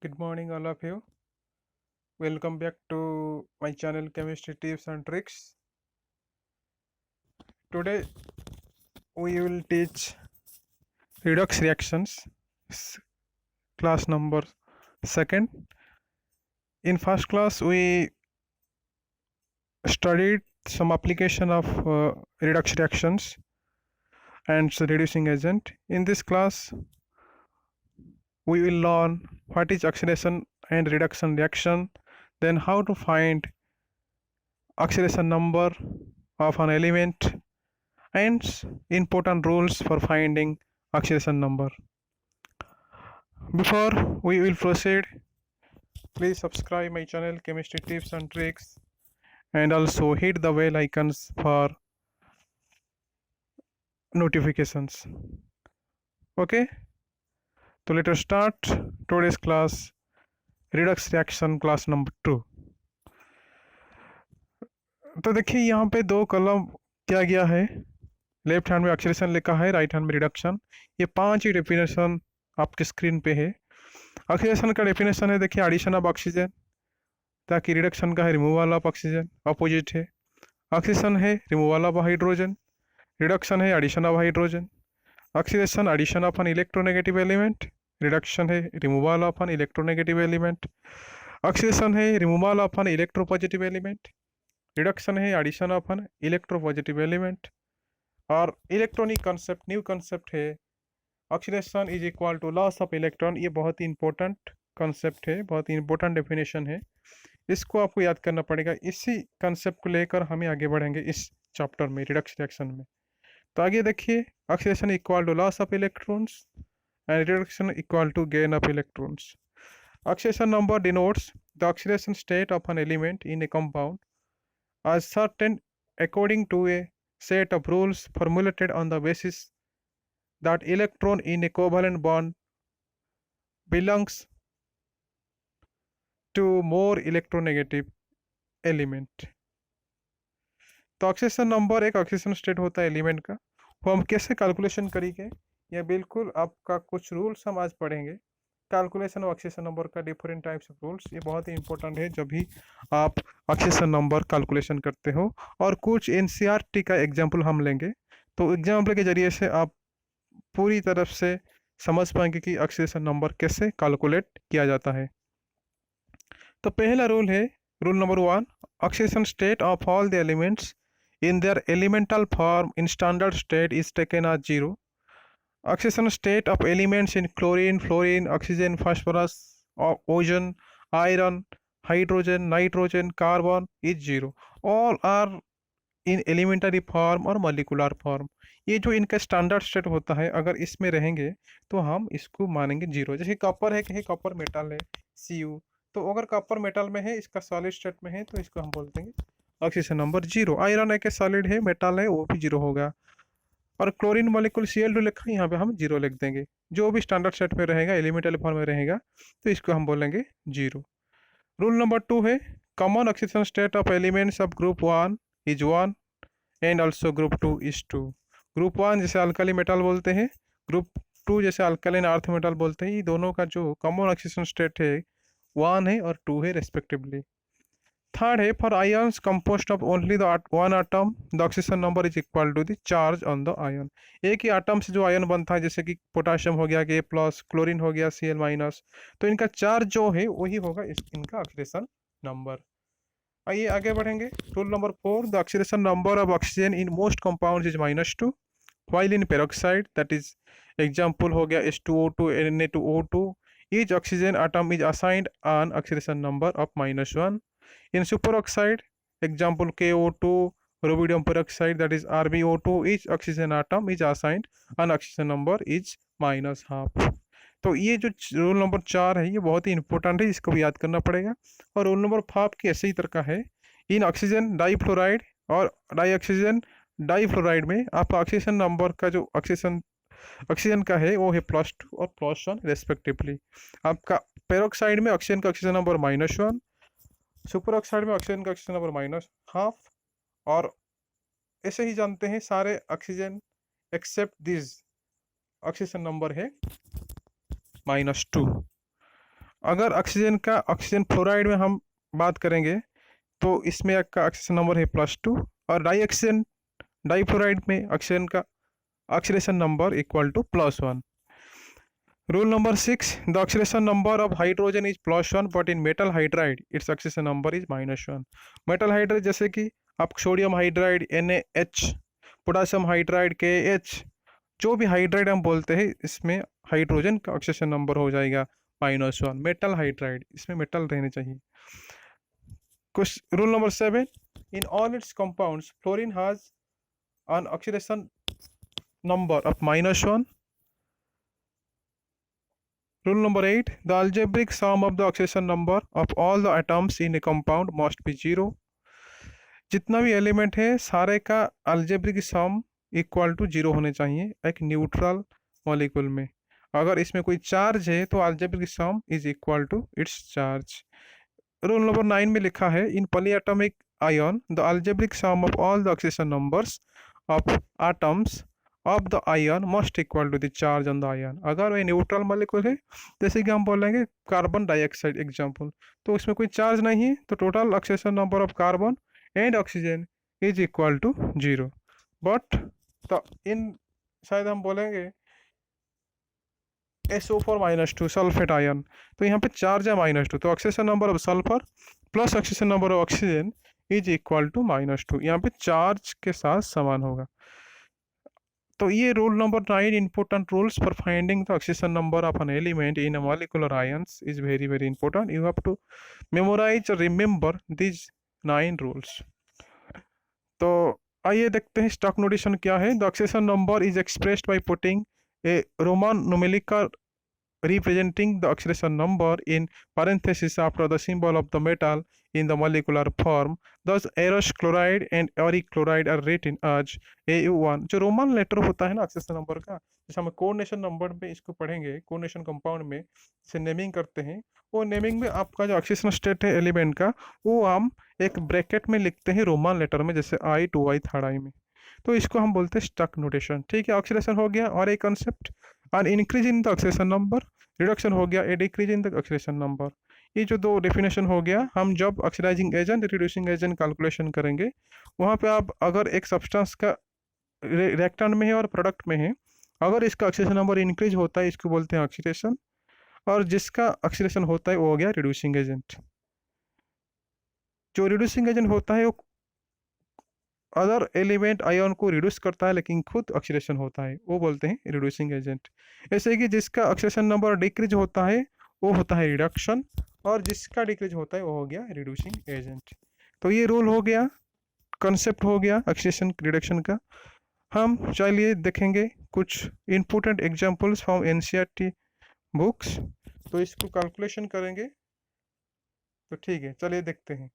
Good morning, all of you. Welcome back to my channel Chemistry Tips and Tricks. Today we will teach redox reactions, s- class number second. In first class, we studied some application of redox reactions and reducing agent. In this class, we will learn what is oxidation and reduction reaction, then how to find oxidation number of an element and important rules for finding oxidation number. Before we will proceed, please subscribe my channel Chemistry Tips and Tricks and also hit the bell icons for notifications. Okay, so let us start today's class, redox reaction class number 2. तो देखिए यहाँ पे दो column क्या गया है, left hand में oxidation लिखा है, राइट हैंड में रिडक्शन। ये पांच ही डेफिनेशन आपके स्क्रीन पे है। ऑक्सीडेशन का डेफिनेशन है, देखिए एडिशन ऑफ ऑक्सीजन, ताकि रिडक्शन का है रिमूवल ऑफ ऑक्सीजन, अपोजिट है। ऑक्सीजन है रिमूवल ऑफ हाइड्रोजन, रिडक्शन है addition of hydrogen. Oxidation addition of an electronegative element, reduction है removal of an electronegative element. Oxidation है removal of an electropositive element, reduction है addition of an electropositive element. और electronic concept, new concept है, oxidation is equal to loss of electron. ये बहुत ही important concept है, बहुत ही important definition है, इसको आपको याद करना पड़ेगा। इसी कंसेप्ट को लेकर हमें आगे बढ़ेंगे इस चैप्टर में, रिडक्स रिएक्शन में। तो आगे देखिए, oxidation equal to loss of electrons and reduction equal to gain of electrons. Oxidation number denotes the oxidation state of an element in a compound as certain according to a set of rules formulated on the basis that electron in a covalent bond belongs to more electronegative element। तो oxygen number एक oxygen state होता है element का, वो हम कैसे calculation करेंगे, ये बिल्कुल आपका कुछ रूल्स हम आज पढ़ेंगे। कैलकुलेशन ऑफ ऑक्सीजन नंबर का डिफरेंट टाइप्स ऑफ रूल्स, ये बहुत ही इंपॉर्टेंट है जब भी आप ऑक्सीजन नंबर कैलकुलेशन करते हो। और कुछ एनसीईआरटी का एग्जाम्पल हम लेंगे, तो एग्जाम्पल के जरिए से आप पूरी तरफ से समझ पाएंगे कि ऑक्सीजन नंबर कैसे कैलकुलेट किया जाता है। तो पहला रूल है, rule number 1, oxygen state of all the elements in their elemental form in standard state is taken as 0. Oxidation state of elements in chlorine, fluorine, oxygen, phosphorus, ozone, iron, hydrogen, nitrogen, carbon is 0. All are in elementary form और molecular form। ये जो इनका standard state होता है, अगर इसमें रहेंगे तो हम इसको मानेंगे 0। जैसे कॉपर है कि कॉपर मेटल है, Cu, तो अगर कॉपर मेटल में है, इसका सॉलिड स्टेट में है, तो इसको हम बोलते हैं ऑक्सीजन नंबर 0। आयरन है कि सॉलिड है, मेटल है, वो भी 0 होगा। और क्लोरीन मॉलिक्यूल Cl2 लिखा है, यहाँ पे हम 0 लिख देंगे। जो भी स्टैंडर्ड सेट में रहेगा, एलिमेंटल फॉर्म में रहेगा, तो इसको हम बोलेंगे 0। रूल नंबर 2 है, common oxygen state of elements of group 1 is 1 and also group 2 is 2। Group 1 जैसे अल्कली मेटल बोलते हैं, ग्रुप 2 जैसे अल्कलाइन अर्थ मेटल बोलते हैं। ये दोनों का जो कॉमन ऑक्सीजन स्टेट है 1 है और 2 है रेस्पेक्टिवली। थर्ड है, for ions composed of only the one atom the oxygen number is equal to the charge on the ion. एक ही आटम से जो आयन बनता है, जैसे कि पोटाशियम हो गया K+, क्लोरीन हो गया Cl-, तो इनका चार्ज जो है वही होगा इनका ऑक्सीडेशन नंबर। आइए आगे बढ़ेंगे। Rule number 4, the oxidation number of oxygen in most compounds is -2, while in peroxide that is example हो गया H2O2 Na2O2, each oxygen atom is assigned an oxidation number of -1। In superoxide, example KO2, rubidium peroxide that is RbO2, each oxygen atom is assigned an oxygen number is -12। तो ये जो rule number 4 है, ये बहुत ही important है, इसको भी याद करना पड़ेगा। और रूल नंबर 5 की ऐसे ही तरह का है, इन ऑक्सीजन डाईफ्लोराइड और डाईऑक्सीजन डाईफ्लोराइड में आपका ऑक्सीजन नंबर का जो ऑक्सीजन का है वो है +2 और +1 रेस्पेक्टिवली। आपका पेरोक्साइड में ऑक्सीजन का ऑक्सीजन नंबर -1, सुपर ऑक्साइड में ऑक्सीजन का ऑक्सीजन नंबर -12। और ऐसे ही जानते हैं सारे oxygen except this oxygen number है -2। अगर ऑक्सीजन फ्लोराइड में हम बात करेंगे तो इसमें का ऑक्सीजन नंबर है +2, और डाईफ्लोराइड में ऑक्सीजन का oxidation number equal to +1. Rule number 6, the oxidation number of hydrogen is +1, but in metal hydride its oxidation number is -1. Metal hydride जैसे कि आप sodium hydride NaH, potassium hydride KH, जो भी hydride हम बोलते हैं इसमें हाइड्रोजन का ऑक्सीडेशन नंबर हो जाएगा -1. मेटल हाइड्राइड, इसमें मेटल रहने चाहिए. Rule number 7, in all its compounds fluorine has an oxidation number of -1. Rule number 8, the algebraic sum of the oxidation number of all the atoms in a compound must be 0. जितना भी element है सारे का algebraic sum equal to 0 होने चाहिए एक neutral molecule में. अगर इसमें कोई चार्ज है तो algebraic sum is equal to its charge. Rule number 9 में लिखा है, in polyatomic ion the algebraic sum of all the oxidation numbers of atoms of the ion must equal to the charge on the ion. अगर वह neutral molecule है, जैसे कि हम बोलेंगे कार्बन डाइऑक्साइड एग्जांपल, तो उसमें कोई चार्ज नहीं है, तो total oxidation number of carbon and oxygen is equal to 0. But तो इन शायद हम बोलेंगे SO4-2 सल्फेट आयन, तो यहाँ पे चार्ज है -2, तो oxidation number of sulphur plus oxidation number of oxygen is equal to -2. यहाँ पे चार्ज के साथ समान होगा. तो ये rule number 9 important rules for finding the oxidation number of an element in a molecular ions is very very important. You have to memorize or remember these 9 rules. तो आइए देखते हैं स्टॉक नोटेशन क्या है. The oxidation number is expressed by putting a Roman numerical representing the oxidation number in parentheses after the symbol of the metal in the molecular form. Thus Eros chloride and auric chloride are written as AU1. जो Roman letter होता है ना oxidation number का, जैसे हम coordination number में इसको पढ़ेंगे, कोऑर्डिनेशन कंपाउंड में इसे नेमिंग करते हैं, वो नेमिंग में आपका जो ऑक्सीडेशन स्टेट है एलिमेंट का, वो हम एक ब्रैकेट में लिखते हैं रोमन लेटर में, जैसे I 2I 3I में, तो इसको हम बोलते हैं स्टक नोटेशन. ठीक है, ऑक्सीडेशन हो गया. और एक concept, an increase in the oxidation number, reduction हो गया, a decrease in the oxidation number. ये जो दो डेफिनेशन हो गया. हम जब oxidising agent reducing agent calculation करेंगे, वहाँ पे आप अगर एक सब्सटेंस का रिएक्टेंट में है और प्रोडक्ट में है, अगर इसका ऑक्सीडेशन नंबर इंक्रीज होता है इसको बोलते हैं ऑक्सीडेशन, और जिसका ऑक्सीडेशन होता है वो हो गया रिड्यूसिंग एजेंट. जो रिड्यूसिंग एजेंट होता है वो अदर एलिमेंट आयन को रिड्यूस करता है लेकिन खुद ऑक्सीडेशन होता है, वो बोलते हैं रिड्यूसिंग एजेंट. ऐसे कि जिसका ऑक्सीडेशन नंबर डिक्रीज होता है वो होता है रिडक्शन, और जिसका डिक्रीज होता है वो हो गया रिड्यूसिंग एजेंट. तो ये रूल हो गया, कंसेप्ट हो गया ऑक्सीडेशन रिडक्शन का. हम चलिए देखेंगे कुछ important examples from NCERT books, तो इसको कैलकुलेशन करेंगे. तो ठीक है, चलिए देखते हैं.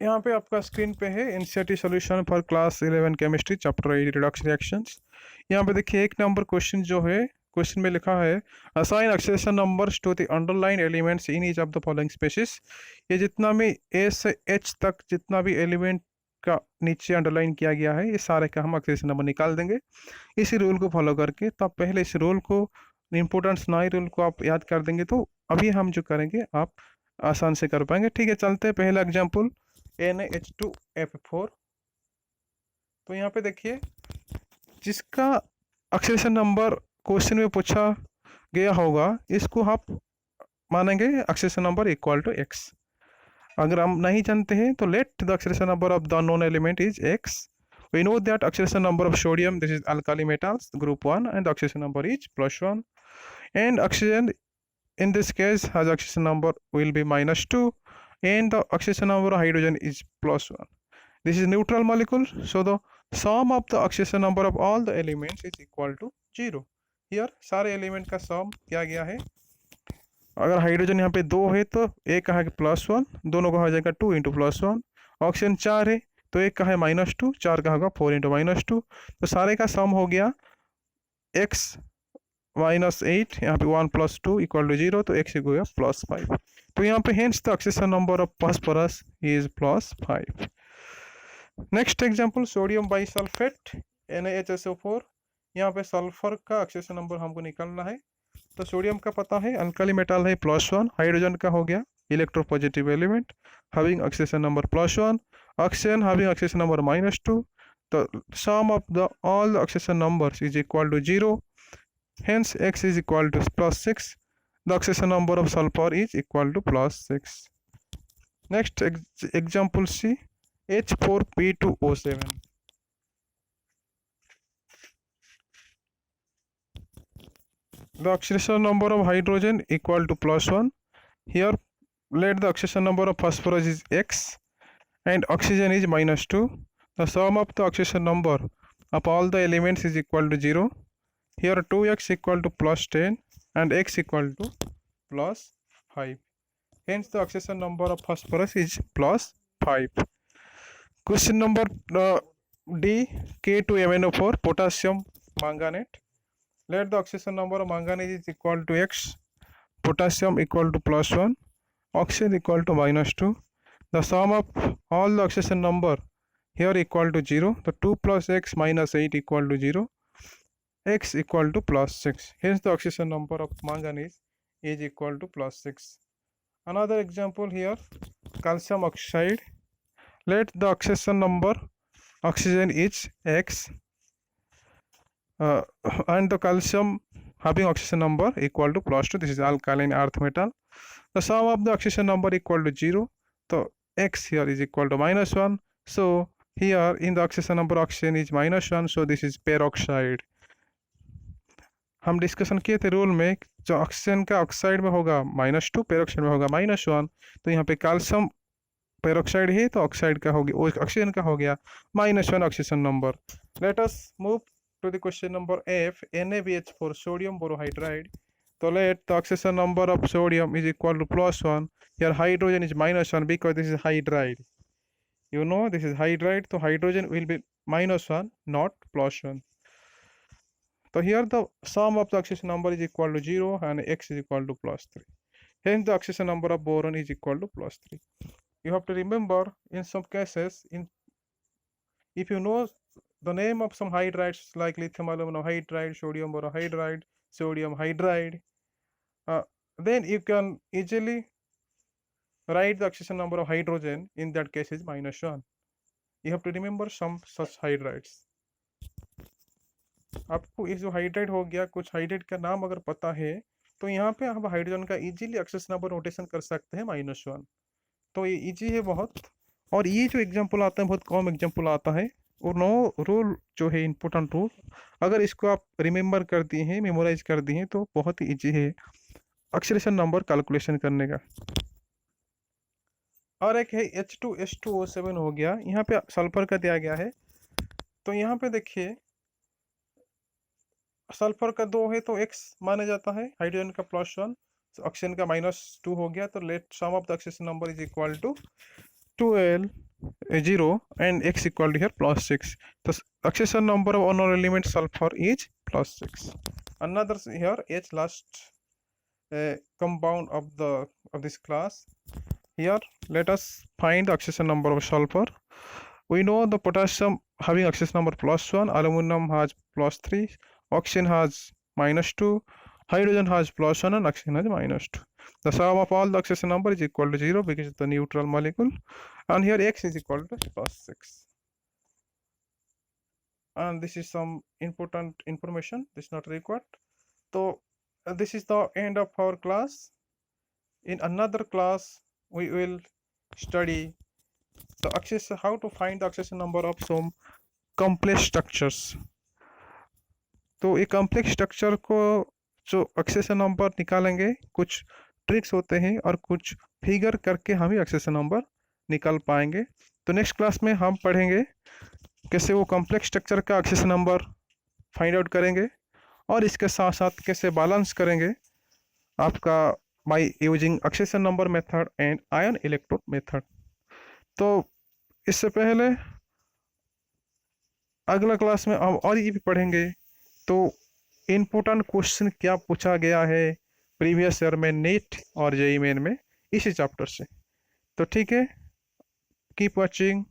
यहाँ पे आपका स्क्रीन पे है NCERT solution for class 11 chemistry chapter 8 reduction reactions. यहाँ पे देखिए एक नंबर क्वेश्चन जो है, क्वेश्चन में लिखा है assign oxidation numbers to the underline elements in each of the following species. ये जितना भी A से H तक जितना भी एलिमेंट का नीचे अंडरलाइन किया गया है, ये सारे का हम ऑक्सीडेशन नंबर निकाल देंगे इसी रूल को फॉलो करके. तो आप पहले इस रूल को, इम्पोर्टेंस 9 रूल को आप याद कर देंगे, तो अभी हम जो करेंगे आप आसान से कर पाएंगे. ठीक है, चलते हैं पहला एग्जाम्पल NaH2F4. तो यहाँ पे देखिए जिसका ऑक्सीडेशन नंबर क्वेश्चन में पूछा गया होगा, इसको आप मानेंगे oxidation number equal to x. अगर हम नहीं जानते हैं तो let the oxidation number of the known element is x. We know that oxidation number of sodium, this is alkali metals group 1, and the oxidation number is +1, and oxygen in this case has oxidation number will be -2, and the oxidation number of hydrogen is +1. This is neutral molecule, so the sum of the oxidation number of all the elements is equal to 0. Here सारे element का सम किया गया है. अगर hydrogen यहाँ पे 2 है तो एक का है +1, दोनों का हो जाएगा 2 × +1. ऑक्सीजन 4 है तो एक का है -2, 4 का होगा 4 × -2. तो सारे का सम हो गया x -8, यहाँ पे 1 + 2 = 0, तो x हो गया +5. तो यहाँ पे hence the oxidation number of phosphorus is +5. Next example sodium bisulphate NaHSO4. यहाँ पे सल्फर का ऑक्सीडेशन नंबर हमको निकालना है. तो सोडियम का पता है अल्काली मेटल है +1, हाइड्रोजन का हो गया electropositive element having oxidation number +1, oxygen having oxidation number -2. The sum of the all the oxidation numbers is equal to 0. Hence x is equal to +6. The oxidation number of sulfur is equal to +6. Next example C, H4P2O7. The oxidation number of hydrogen equal to +1. Here let the oxidation number of phosphorus is x and oxygen is -2. The sum of the oxidation number of all the elements is equal to 0. Here 2x equal to +10 and x equal to +5. Hence the oxidation number of phosphorus is +5. Question number D, K2MnO4 potassium manganate. Let the oxidation number of manganese is equal to x, potassium equal to +1, oxygen equal to -2. The sum of all the oxidation number here equal to 0. The 2 plus x minus 8 equal to 0. X equal to +6. Hence the oxidation number of manganese is equal to +6. Another example here, calcium oxide. Let the oxidation number oxygen is x and the calcium having oxidation number equal to +2. This is alkaline earth metal. The sum of the oxidation number equal to 0. So x here is equal to -1. So here in the oxidation number oxygen is -1. So this is peroxide. हम discussion किए थे rule में, जो oxygen का oxide में होगा -2, peroxide में होगा -1. तो यहाँ पे कैल्शियम पेरोक्साइड है तो ऑक्साइड का हो गया, ऑक्सीजन का हो गया -1 oxygen number. Let us move to the question number F, NaBH4 sodium borohydride. तो let the oxygen number of sodium is equal to +1. Here hydrogen is -1 because this is hydride. You know this is hydride, so hydrogen will be -1, not +1. So here the sum of the oxidation number is equal to 0 and x is equal to +3. Hence the oxidation number of boron is equal to +3. You have to remember in some cases, if you know the name of some hydrides like lithium aluminum hydride, sodium borohydride, sodium hydride, then you can easily write the oxidation number of hydrogen. In that case is -1. You have to remember some such hydrides. आपको ये जो hydride हो गया, कुछ hydride का नाम अगर पता है तो यहाँ पे आप हाइड्रोजन का इजीली ऑक्सीजन नंबर नोटेशन कर सकते हैं -1. तो ये इजी है बहुत. और ये जो एग्जांपल आता है बहुत कम एग्जांपल आता है. और 9 रूल जो है इंपॉर्टेंट रूल, अगर इसको आप रिमेंबर कर दिए हैं, मेमोराइज कर दिए हैं तो बहुत ही ईजी है ऑक्सीडेशन नंबर कैलकुलेशन करने का. और एक है H2S2O7 हो गया, यहाँ पे सल्फर का दिया गया है. तो यहाँ पे देखिए सल्फर का 2 है तो x माना जाता है, हाइड्रोजन का +1, ऑक्सीजन का -2 हो गया. तो let sum of the oxygen number is equal to 12 0 and x equal to here +6. The oxidation number of unknown element sulfur is +6. Another here H last compound of this class. Here let us find the oxidation number of sulfur. We know the potassium having oxidation number +1, aluminum has +3, oxygen has -2, hydrogen has +1 and oxygen has -2. The sum of all the oxidation number is equal to 0 because it's the neutral molecule, and here x is equal to +6. And this is some important information, this is not required. So this is the end of our class. In another class we will study the oxidation, how to find the oxidation number of some complex structures. तो ये complex structure को जो oxidation number निकालेंगे, कुछ tricks होते हैं और कुछ फिगर करके हम ही ऑक्सीडेशन नंबर निकाल पाएंगे. तो नेक्स्ट क्लास में हम पढ़ेंगे कैसे वो कॉम्प्लेक्स स्ट्रक्चर का ऑक्सीडेशन नंबर फाइंड आउट करेंगे और इसके साथ साथ कैसे बैलेंस करेंगे आपका by using oxidation number method and ion electrode method. तो इससे पहले अगला क्लास में हम और ये भी पढ़ेंगे तो इम्पोर्टेंट क्वेश्चन क्या पूछा गया है प्रीवियस ईयर में नीट और जेईई मेन में इसी चैप्टर से. तो ठीक है, keep watching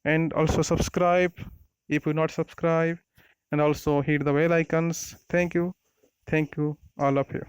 and also subscribe if you not subscribe and also hit the bell icons. Thank you. All of you.